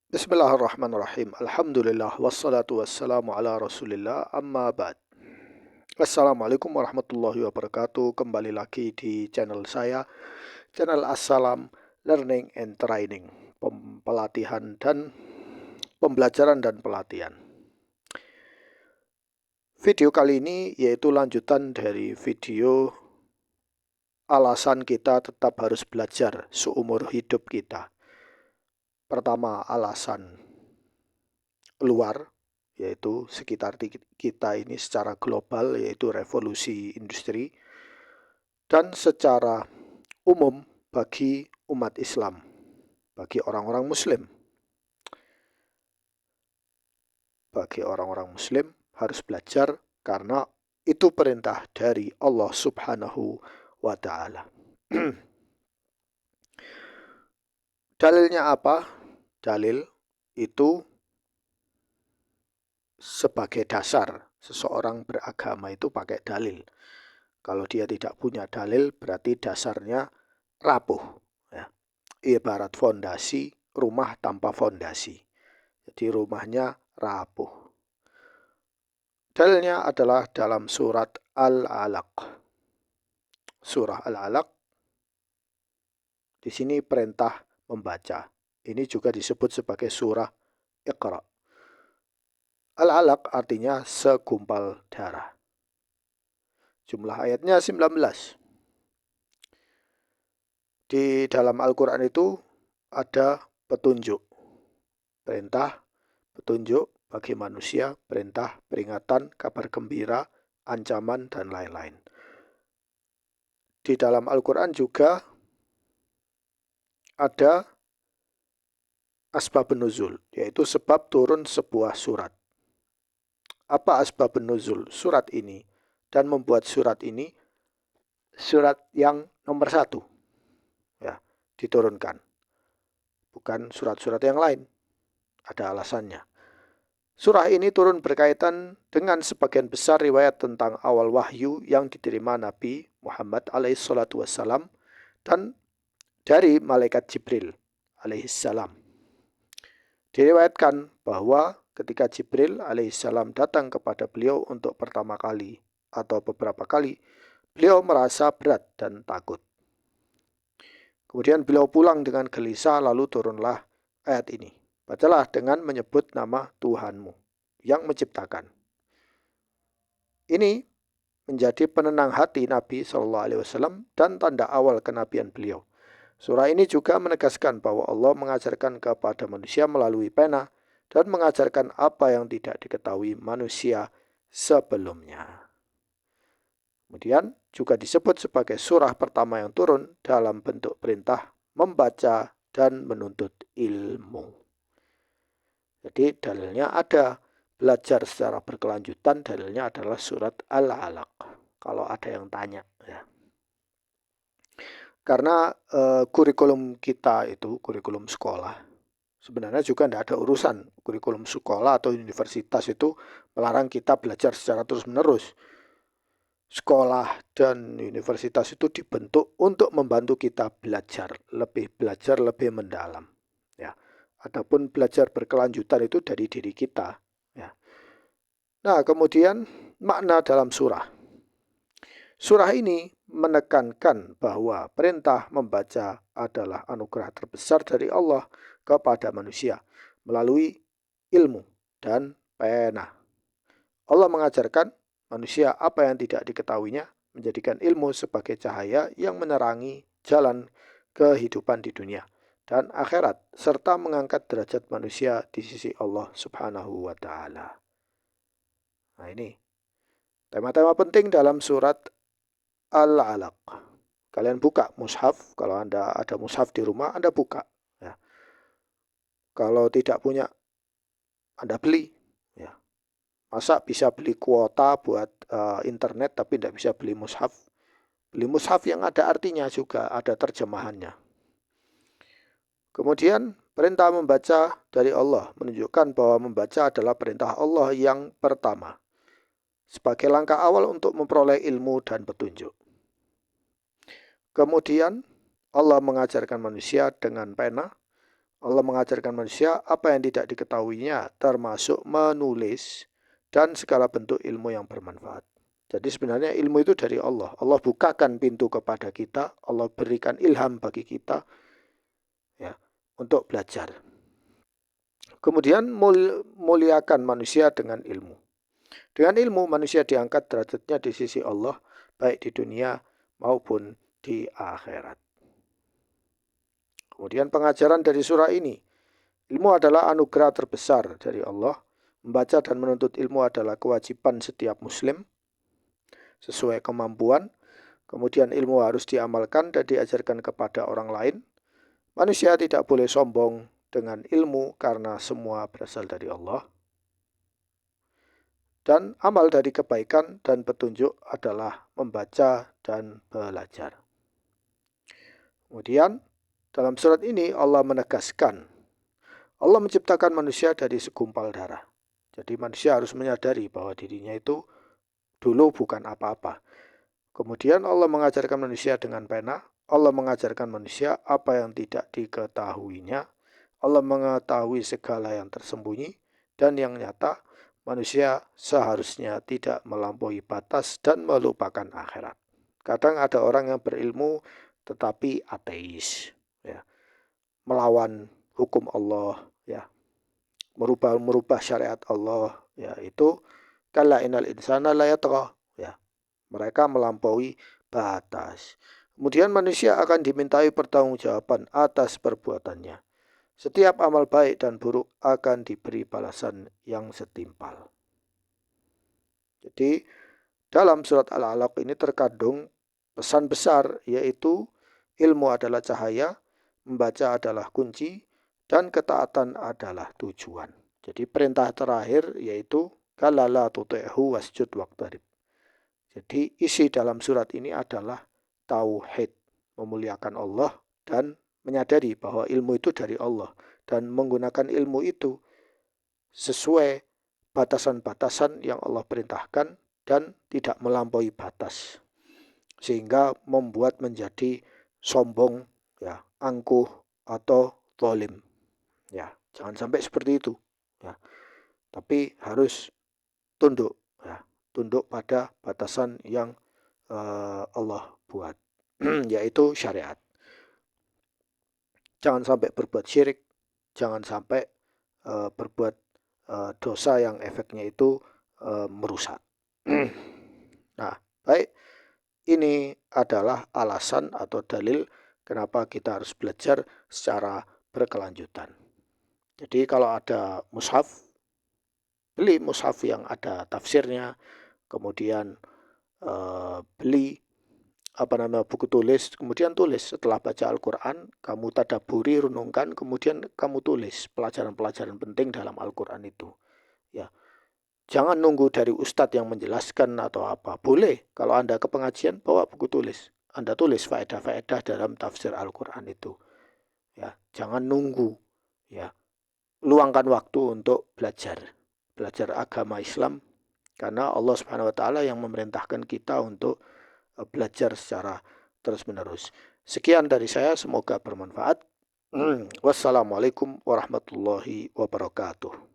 Bismillahirrahmanirrahim. Alhamdulillah wassalatu wassalamu ala Rasulillah amma ba'd. Assalamualaikum warahmatullahi wabarakatuh. Kembali lagi di channel saya, channel Assalam Learning and Training, pelatihan dan pembelajaran dan pelatihan. Video kali ini yaitu lanjutan dari video alasan kita tetap harus belajar seumur hidup kita. Pertama, alasan luar, yaitu sekitar kita ini secara global, yaitu revolusi industri, dan secara umum bagi umat Islam, bagi orang-orang Muslim. Bagi orang-orang Muslim harus belajar karena itu perintah dari Allah Subhanahu wa Ta'ala. Dalilnya apa? Dalil itu sebagai dasar seseorang beragama itu pakai dalil. Kalau dia tidak punya dalil, berarti dasarnya rapuh. Ya. Ibarat fondasi, rumah tanpa fondasi. Jadi rumahnya rapuh. Dalilnya adalah dalam surat Al-Alaq. Surah Al-Alaq, di sini perintah membaca. Ini juga disebut sebagai surah Iqra. Al-Alaq artinya segumpal darah. Jumlah ayatnya 19. Di dalam Al-Quran itu ada petunjuk, perintah, petunjuk bagi manusia, perintah, peringatan, kabar gembira, ancaman, dan lain-lain. Di dalam Al-Quran juga ada asbabun nuzul, yaitu sebab turun sebuah surat. Apa asbabun nuzul surat ini? Dan membuat surat ini surat yang nomor 1 ya, diturunkan. Bukan surat-surat yang lain. Ada alasannya. Surah ini turun berkaitan dengan sebagian besar riwayat tentang awal wahyu yang diterima Nabi Muhammad alaihissalam dan dari malaikat Jibril alaihissalam. Diriwayatkan bahwa ketika Jibril alaihissalam datang kepada beliau untuk pertama kali atau beberapa kali, beliau merasa berat dan takut. Kemudian beliau pulang dengan gelisah, lalu turunlah ayat ini. Bacalah dengan menyebut nama Tuhanmu yang menciptakan. Ini menjadi penenang hati Nabi SAW dan tanda awal kenabian beliau. Surah ini juga menegaskan bahwa Allah mengajarkan kepada manusia melalui pena dan mengajarkan apa yang tidak diketahui manusia sebelumnya. Kemudian juga disebut sebagai surah pertama yang turun dalam bentuk perintah membaca dan menuntut ilmu. Jadi dalilnya ada, belajar secara berkelanjutan, dalilnya adalah surat Al-Alaq. Kalau ada yang tanya ya. Karena kurikulum kita itu, kurikulum sekolah, sebenarnya juga tidak ada urusan. Kurikulum sekolah atau universitas itu melarang kita belajar secara terus-menerus. Sekolah dan universitas itu dibentuk untuk membantu kita belajar lebih mendalam. Ya. Adapun belajar berkelanjutan itu dari diri kita. Ya. Nah, kemudian makna dalam surah. Surah ini menekankan bahwa perintah membaca adalah anugerah terbesar dari Allah kepada manusia melalui ilmu dan pena. Allah mengajarkan manusia apa yang tidak diketahuinya, menjadikan ilmu sebagai cahaya yang menerangi jalan kehidupan di dunia dan akhirat, serta mengangkat derajat manusia di sisi Allah Subhanahu wa Ta'ala. Nah, ini tema-tema penting dalam surat Al-Alaq. Kalian buka mushaf, kalau Anda ada mushaf di rumah, Anda buka. Ya. Kalau tidak punya, Anda beli. Ya. Masa bisa beli kuota buat internet tapi tidak bisa beli mushaf? Beli mushaf yang ada artinya juga, ada terjemahannya. Kemudian perintah membaca dari Allah menunjukkan bahwa membaca adalah perintah Allah yang pertama, sebagai langkah awal untuk memperoleh ilmu dan petunjuk. Kemudian Allah mengajarkan manusia dengan pena. Allah mengajarkan manusia apa yang tidak diketahuinya, termasuk menulis dan segala bentuk ilmu yang bermanfaat. Jadi sebenarnya ilmu itu dari Allah. Allah bukakan pintu kepada kita, Allah berikan ilham bagi kita ya untuk belajar. Kemudian muliakan manusia dengan ilmu. Dengan ilmu manusia diangkat derajatnya di sisi Allah, baik di dunia maupun di akhirat. Kemudian pengajaran dari surah ini, ilmu adalah anugerah terbesar dari Allah. Membaca dan menuntut ilmu adalah kewajiban setiap muslim sesuai kemampuan. Kemudian ilmu harus diamalkan dan diajarkan kepada orang lain. Manusia tidak boleh sombong dengan ilmu karena semua berasal dari Allah. Dan amal dari kebaikan dan petunjuk adalah membaca dan belajar. Kemudian dalam surat ini Allah menegaskan, Allah menciptakan manusia dari segumpal darah. Jadi manusia harus menyadari bahwa dirinya itu dulu bukan apa-apa. Kemudian Allah mengajarkan manusia dengan pena. Allah mengajarkan manusia apa yang tidak diketahuinya. Allah mengetahui segala yang tersembunyi dan yang nyata. Manusia seharusnya tidak melampaui batas dan melupakan akhirat. Kadang ada orang yang berilmu tetapi ateis, ya, melawan hukum Allah, ya, merubah syariat Allah, ya, itu kalla innal insana la yatgha, ya. Mereka melampaui batas. Kemudian manusia akan dimintai pertanggungjawaban atas perbuatannya. Setiap amal baik dan buruk akan diberi balasan yang setimpal. Jadi dalam surat Al-Alaq ini terkandung pesan besar, yaitu ilmu adalah cahaya, membaca adalah kunci, dan ketaatan adalah tujuan. Jadi perintah terakhir yaitu kalla la tuti'hu wasjud waqtarib. Jadi isi dalam surat ini adalah tauhid, memuliakan Allah dan menyadari bahwa ilmu itu dari Allah dan menggunakan ilmu itu sesuai batasan-batasan yang Allah perintahkan dan tidak melampaui batas sehingga membuat menjadi sombong, ya, angkuh atau zalim, ya, jangan sampai seperti itu, ya, tapi harus tunduk, ya, tunduk pada batasan yang Allah buat yaitu syariat. Jangan sampai berbuat syirik, jangan sampai berbuat dosa yang efeknya itu merusak. Nah, baik, ini adalah alasan atau dalil kenapa kita harus belajar secara berkelanjutan. Jadi kalau ada mushaf, beli mushaf yang ada tafsirnya, kemudian beli buku tulis, kemudian tulis setelah baca Al-Quran, kamu tadaburi, renungkan, kemudian kamu tulis pelajaran-pelajaran penting dalam Al-Quran itu. Ya, jangan nunggu dari ustadz yang menjelaskan atau apa. Boleh kalau Anda ke pengajian bawa buku tulis, Anda tulis faedah-faedah dalam tafsir Al-Quran itu. Ya, jangan nunggu. Ya, luangkan waktu untuk belajar agama Islam, karena Allah Subhanahu Wa Taala yang memerintahkan kita untuk belajar secara terus-menerus. Sekian dari saya, semoga bermanfaat. Wassalamualaikum warahmatullahi wabarakatuh.